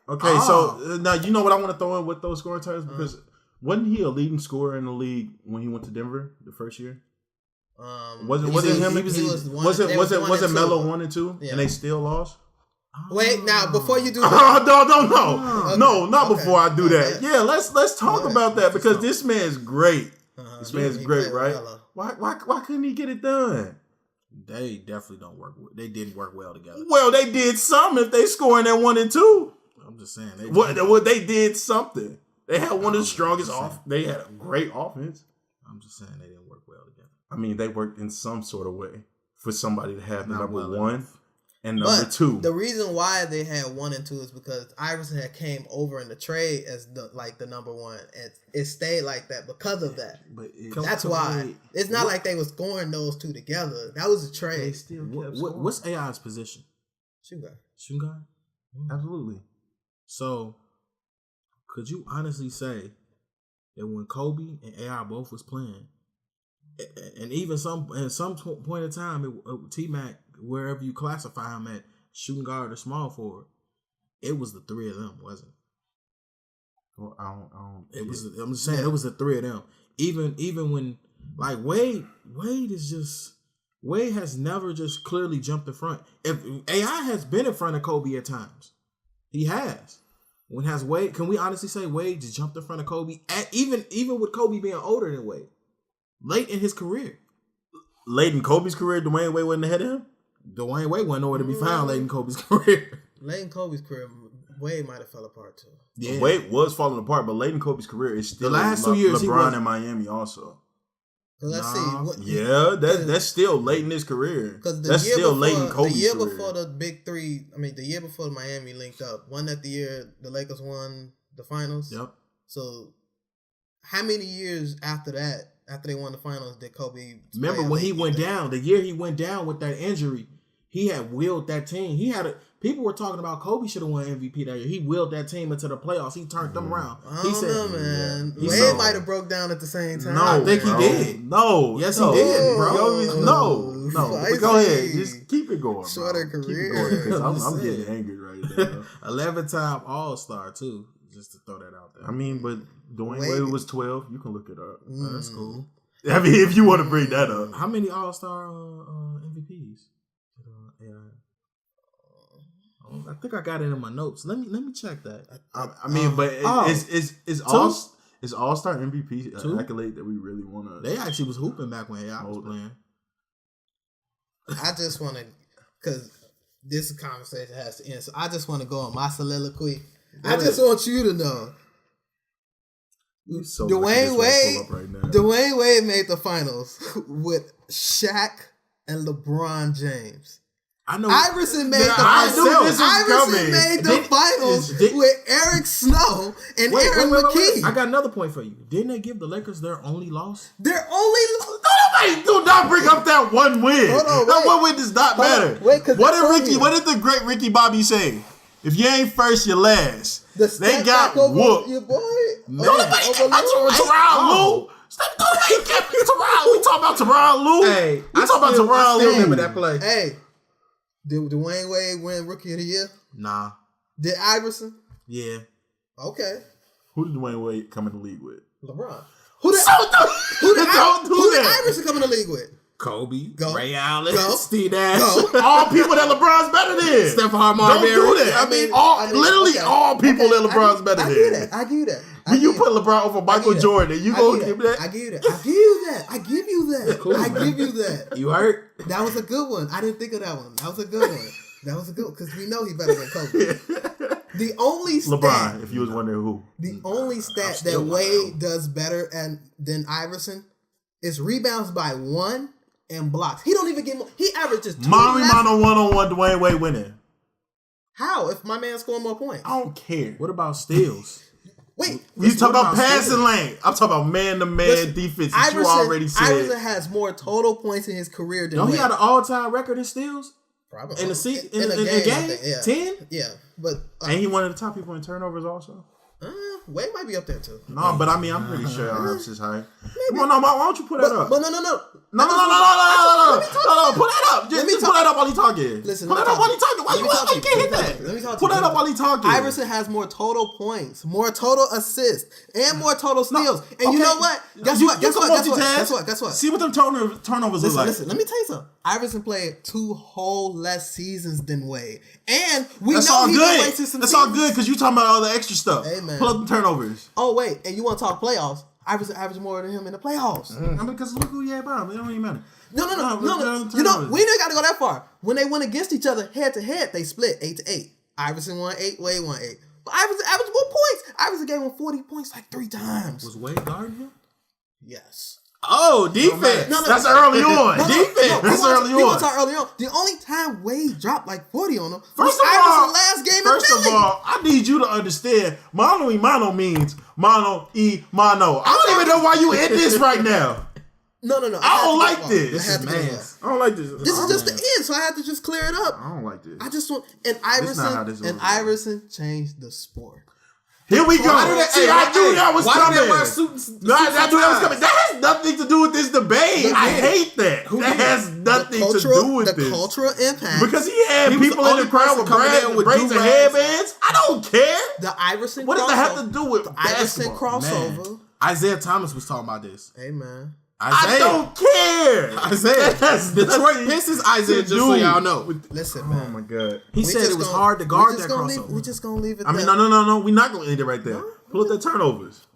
Okay, so now you know what I want to throw in with those scoring titles, because wasn't he a leading scorer in the league when he went to Denver the first year? Was it Melo 1 and 2 and they still lost? Wait, now before you do that, no, not before I do that. Yeah, let's talk about that, because this man's great. This man's great, right? Why couldn't he get it done? They definitely don't work. They didn't work well together. Well, they did something if they scoring at 1 and 2. I'm just saying they did something. They had one of the strongest They had a great offense. I'm just saying they didn't work well together. I mean, they worked in some sort of way for somebody to have the number 1 and number 2. The reason why they had 1 and 2 is because Iverson had came over in the trade as the number 1, and it stayed like that because of that. But that's why it's not like they was scoring those two together. That was a trade. What's AI's position? Shooting guard. Absolutely. So, could you honestly say that when Kobe and AI both was playing, and even at some point in time, T-Mac, wherever you classify him at, shooting guard or small forward, it was the 3 of them, wasn't it? Well, I don't. I'm just saying it was the 3 of them. Even when like Wade has never just clearly jumped in front. If AI has been in front of Kobe at times, he has. When has Wade? Can we honestly say Wade just jumped in front of Kobe? Even with Kobe being older than Wade, late in his career. Late in Kobe's career, Dwayne Wade wasn't ahead of him? Dwayne Wade wasn't nowhere to be found late in Kobe's career. Late in Kobe's career, Wade might have fell apart too. Yeah. Wade was falling apart, but late in Kobe's career is still the last 2 years LeBron in Miami also. Let's see. That's still late in his career. That's still late in Kobe's career. The year before the big 3, the year before Miami linked up, wasn't that the year the Lakers won the finals? Yep. So, how many years after that, after they won the finals, did Kobe? Remember when he went down? The year he went down with that injury, he had willed that team. People were talking about Kobe should have won MVP that year. He willed that team into the playoffs. He turned them around. I don't know, man. Wade might have broke down at the same time. No, I think he did. No. Yes, he did, bro. No. But go ahead. Just keep it going, Shorter bro. career. Keep it going, because I'm getting angry right now. 11-time All-Star, too. Just to throw that out there. But Dwayne Wade was 12. You can look it up. That's cool. I mean, if you want to bring that up. How many All-Star MVPs? I think I got it in my notes. Let me check that. I mean, but it's All-Star MVP accolade that we really want to. They actually was hooping back when I was playing. I just want to, because this conversation has to end, so I just want to go on my soliloquy. I just want you to know. So Dwayne Wade made the finals with Shaq and LeBron James. I know Iverson made the finals with Eric Snow and Aaron McKee. I got another point for you. Didn't they give the Lakers their only loss? Do not bring up that one win. That one win does not matter. What did the great Ricky Bobby say? If you ain't first, you're last. They got whooped. Your boy. Nobody kept Tyronn Lue. We talking about Tyronn Lue. Hey, we talking about Tyronn Lue. Remember that play? Hey, did Dwayne Wade win Rookie of the Year? Nah. Did Iverson? Yeah. Okay. Who did Dwayne Wade come in the league with? LeBron. Who did Iverson come in the league with? Kobe, Ray Allen, Steve Nash. All people that LeBron's better than. Stephon Marbury. Don't do that. I mean, all people that LeBron's better than. I give you that. When you put LeBron over Michael Jordan, you gonna give that? I give you that. I give you that. You hurt? That was a good one. I didn't think of that one. That was a good one. Because we know he's better than Kobe. The only stat, LeBron, if you was wondering who. The only stat that Wade does better than Iverson is rebounds by 1 and blocks. He don't even get more. He averages 2. Mano one-on-one Dwayne Wade winning. How? If my man scored more points? I don't care. What about steals? Wait. You talk about passing lane. I'm talking about man-to-man defense that you already said. Iverson has more total points in his career than Wade. He got an all-time record in steals? Probably. In a game? 10? Yeah. But and he one of the top people in turnovers also. Wade might be up there too. No, but I mean, I'm pretty sure Iverson is high. Come on, why don't you put that up? But no. Put that up. Just put that up while he talking. Listen, put that up while he talking. Why you can't hit that? Let me talk to Put that up while he talking. Iverson has more total points, more total assists, and more total steals. And you know what? Guess what? See what them turnovers look like. Listen, let me tell you something. Iverson played 2 whole less seasons than Wade, and we know he's been wasting some. That's all good because you talking about all the extra stuff. Hey, man. Pull up the turnovers. Oh wait, and you want to talk playoffs? Iverson averaged more than him in the playoffs. I mean, because look who you had by him. It don't even matter. No. You know, we ain't got to go that far. When they went against each other head to head, they split 8-8. Iverson won 8, Wade won 8. But Iverson averaged more points. Iverson gave him 40 points like 3 times. Was Wade guarding him? Yes. Oh, defense. No, that's early on. Defense. That's early on. Early on. The only time Wade dropped like 40 on him was Iverson's last game in Philly. First of all, I need you to understand, Mano y Mano means Mano y Mano. I don't even know why you in this right now. No. I don't like this. I don't like this. This is just the end, so I have to just clear it up. I don't like this. I just want Iverson changed the sport. Here we go. I knew that was coming. I knew that was coming. That has nothing to do with this debate. I hate that. That has nothing to do with this. The cultural impact. Because he had people in the crowd with braids and headbands. I don't care. The Iverson. What does that have to do with the Iverson crossover? Man. Isaiah Thomas was talking about this. Hey man. I don't care. Isaiah. Detroit Pistons Isaiah, just so y'all know. Listen, man. Oh my God. He said it was hard to guard that crossover. We're just going to leave it there. I mean, no. We're not going to end it right there. Pull up the turnovers.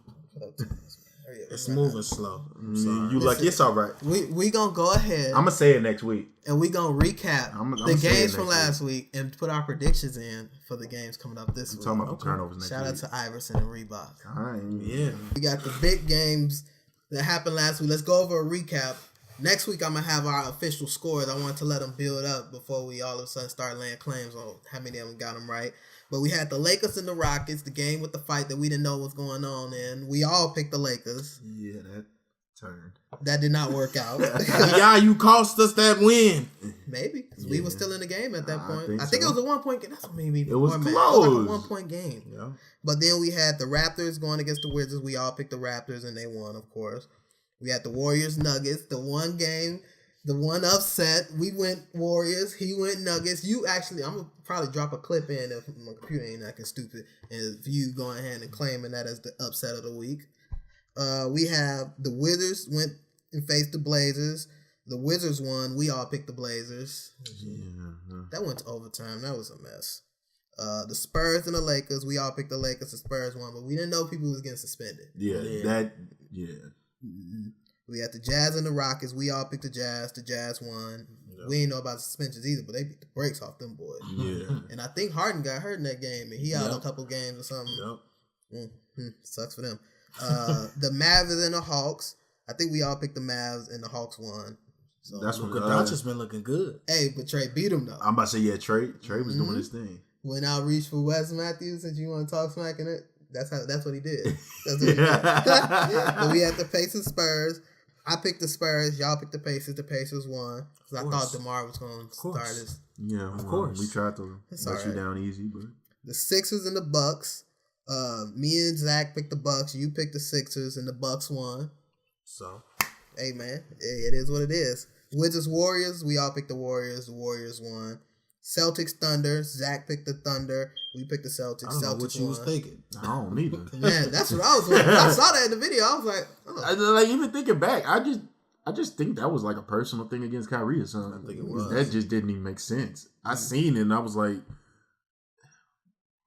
It's moving slow. You lucky. It's all right. We going to go ahead. I'm going to say it next week. And we going to recap the games from last week and put our predictions in for the games coming up this week. Talking about the turnovers next week. Shout out to Iverson and Reebok. All right. Yeah. We got the big games that happened last week. Let's go over a recap. Next week, I'm going to have our official scores. I want to let them build up before we all of a sudden start laying claims on how many of them got them right. But we had the Lakers and the Rockets, the game with the fight that we didn't know was going on in. We all picked the Lakers. Yeah, that turned. That did not work out. Yeah, you cost us that win. Maybe. We were still in the game at that point. I think it was a 1-point game. That's what made me it was more close. mad. It was like a 1-point game. Yeah. But then we had the Raptors going against the Wizards. We all picked the Raptors, and they won, of course. We had the Warriors Nuggets, the one game, the one upset. We went Warriors, he went Nuggets. I'm gonna probably drop a clip in if my computer ain't acting stupid, and if you going ahead and claiming that as the upset of the week. We have the Wizards went and faced the Blazers. The Wizards won. We all picked the Blazers. Yeah. That went to overtime. That was a mess. The Spurs and the Lakers. We all picked the Lakers. The Spurs won, but we didn't know people was getting suspended. Yeah. Mm-hmm. We had the Jazz and the Rockets. We all picked the Jazz. The Jazz won. Yep. We didn't know about the suspensions either, but they beat the brakes off them boys. Yeah. And I think Harden got hurt in that game, and he out a couple games or something. Yep. Sucks for them. The Mavs and the Hawks. I think we all picked the Mavs, and the Hawks won. So that's what Doncic's been looking good. Hey, but Trey beat him though. I'm about to say Trey was doing his thing. Went out reach for Wes Matthews, since you want to talk smack in it. That's what he did. That's what he did. But we had the Pacers Spurs. I picked the Spurs. Y'all picked the Pacers. The Pacers won. Because I thought DeMar was going to start this. Yeah, of course. We tried to let you down easy, but the Sixers and the Bucks. Me and Zack picked the Bucks. You picked the Sixers, and the Bucks won. So, hey man, it is what it is. Wizards Warriors. We all picked the Warriors. The Warriors won. Celtics Thunder. Zack picked the Thunder. We picked the Celtics. I don't know what you was thinking. I don't either. Man, that's what I was like. I saw that in the video. I was like, like even thinking back, I just think that was like a personal thing against Kyrie or something. I think it was. That just didn't even make sense. I seen it and I was like,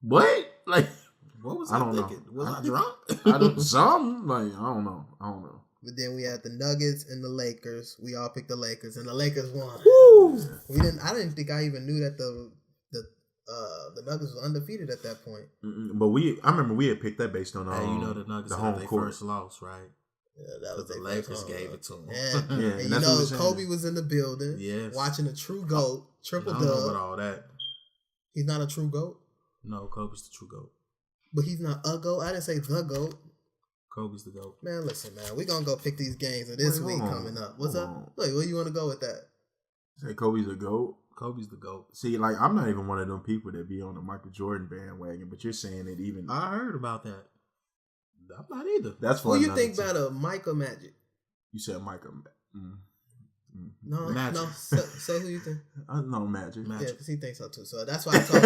what? Like, what was I thinking? Know. Was I drunk? I don't know. But then we had the Nuggets and the Lakers. We all picked the Lakers, and the Lakers won. Woo! I didn't think I even knew that the Nuggets was undefeated at that point. But I remember we had picked that based on the Nuggets the had home their court. First loss, right? Yeah, that was the Lakers gave it to them. And you know, Kobe was in the building, watching a true GOAT, triple dub. I don't know about all that. He's not a true GOAT. No, Kobe's the true GOAT. But he's not a GOAT. I didn't say the GOAT. Kobe's the GOAT. Man, listen, man. We're going to go pick these games of this week coming up. What's up? Wait, where you want to go with that? Say Kobe's the GOAT? Kobe's the GOAT. See, like, I'm not even one of them people that be on the Michael Jordan bandwagon, but you're saying it even... I heard about that. I'm not either. That's what you think better, Mike or Magic? You said Mike or No, Magic. No. Say who you think. No, Magic. Yeah, because he thinks so too. So that's why I told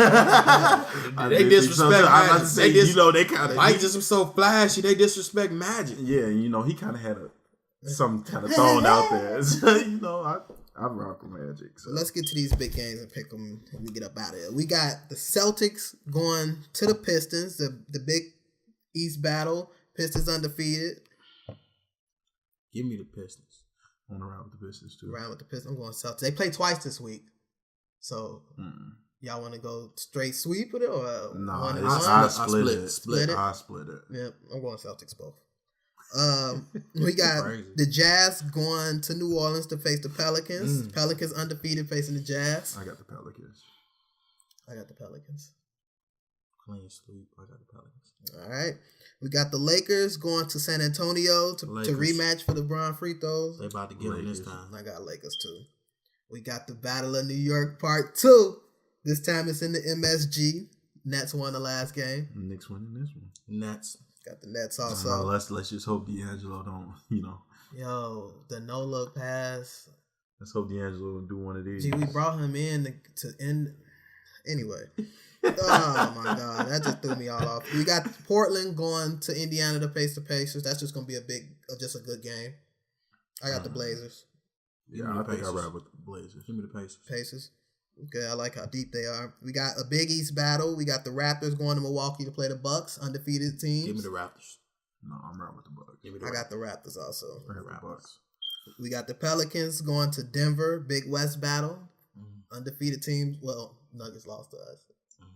you. They disrespect Magic. Say, you know, they kind of... Mike just was so flashy. They disrespect Magic. Yeah, you know, he kind of had some kind of thrown out there. So, you know, I rock with Magic. So. Let's get to these big games and pick them and we get up out of here. We got the Celtics going to the Pistons, the big East battle. Pistons undefeated. Give me the Pistons. I want to ride with the Pistons too. Ride with the Pistons. I'm going Celtics. They play twice this week. So, y'all want to go straight sweep with it? Or no, I split it. I split it. Yep, I'm going Celtics both. We got the Jazz going to New Orleans to face the Pelicans. Pelicans undefeated facing the Jazz. I got the Pelicans. Clean sweep. I got the Pelicans. All right. We got the Lakers going to San Antonio to rematch for the Bron free throws. They about to get them this time. I got Lakers too. We got the Battle of New York Part 2. This time it's in the MSG. Nets won the last game. Knicks winning this one. Nets. Got the Nets also. Let's just hope D'Angelo don't, you know. Yo, the no-look pass. Let's hope D'Angelo do one of these. Gee, we brought him in to end. Anyway. Oh my God, that just threw me all off. We got Portland going to Indiana to face the Pacers. That's just gonna be just a good game. I got the Blazers. Yeah, I think I ride with the Blazers. Give me the Pacers. Okay, I like how deep they are. We got a Big East battle. We got the Raptors going to Milwaukee to play the Bucks, undefeated teams. Give me the Raptors. No, I'm riding with the Bucks. I got the Raptors also. I got the Bucks. We got the Pelicans going to Denver, Big West battle, undefeated teams. Well, Nuggets lost to us.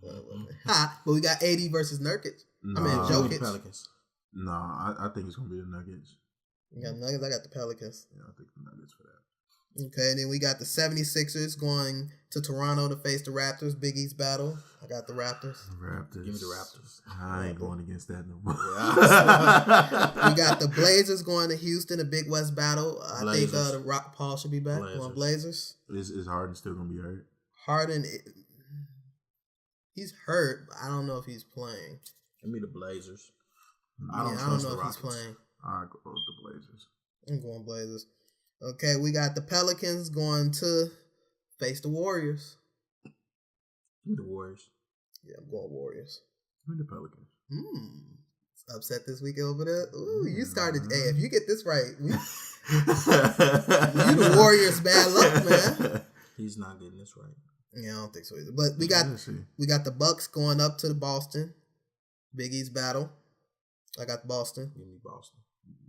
But we got AD versus Nurkic. No, Jokic. Pelicans. No, I think it's gonna be the Nuggets. You got Nuggets. I got the Pelicans. Yeah, I think the Nuggets for that. Okay, and then we got the 76ers going to Toronto to face the Raptors. Big East battle. I got the Raptors. Raptors. Give me the Raptors. I ain't going against that no more. We got the Blazers going to Houston, a Big West battle. I think the Rock Paul should be back. On Blazers. Is Harden still gonna be hurt? Harden, he's hurt. But I don't know if he's playing. Give me the Blazers. I don't know if he's playing. I go with the Blazers. I'm going Blazers. Okay, we got the Pelicans going to face the Warriors. Give me the Warriors. Yeah, I'm going Warriors. Give me the Pelicans. Upset this week over there. Ooh, you started. Hey, if you get this right, the Warriors bad luck, man. He's not getting this right. Yeah, I don't think so either. But we got the Bucks going up to the Boston. Big East battle. I got Boston. Give me Boston.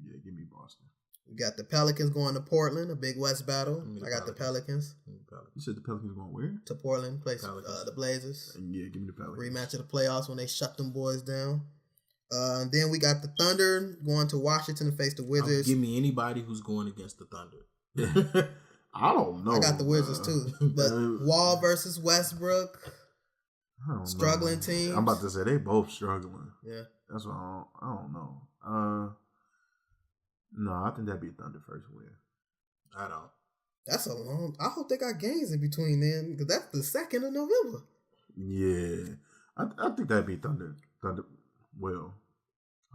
Yeah, give me Boston. We got the Pelicans going to Portland, a big West battle. I got the Pelicans. You said the Pelicans going where? To Portland, place the Blazers. Yeah, give me the Pelicans. Rematch of the playoffs when they shut them boys down. Then we got the Thunder going to Washington to face the Wizards. Give me anybody who's going against the Thunder. I don't know. I got the Wizards too. But Wall versus Westbrook. Struggling teams. I'm about to say they both struggling. Yeah. That's what I don't know. No, I think that'd be Thunder first win. I don't. That's a long. I hope they got games in between then, because that's the 2nd of November. Yeah, I think that'd be Thunder. Well,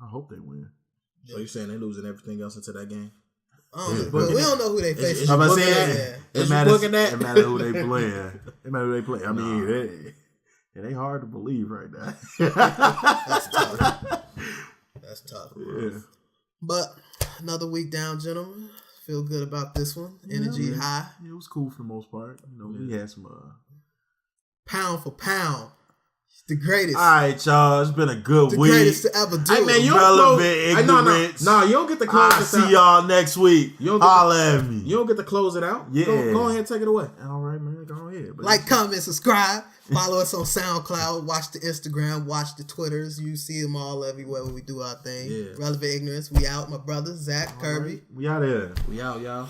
I hope they win. So you're saying they're losing everything else into that game? But we don't know who they face. I'm saying it matters who they playing. It matters who they play. I mean, it ain't hard to believe right now. That's tough. Yeah. But another week down, gentlemen. Feel good about this one. Energy high. Yeah, it was cool for the most part. You know, we had some pound for pound. The greatest. All right, y'all. It's been a good week. The greatest to ever do. Hey, man, you relevant ignorance. No, you don't get to close this out. See y'all next week. Holla at me. You don't get to close it out. Yeah. Go ahead and take it away. All right, man. Go ahead. Like, comment, subscribe. Follow us on SoundCloud. Watch the Instagram. Watch the Twitters. You see them all everywhere when we do our thing. Yeah. Relevant ignorance. We out. My brother, Zack, Kirby. Right. We out here. We out, y'all.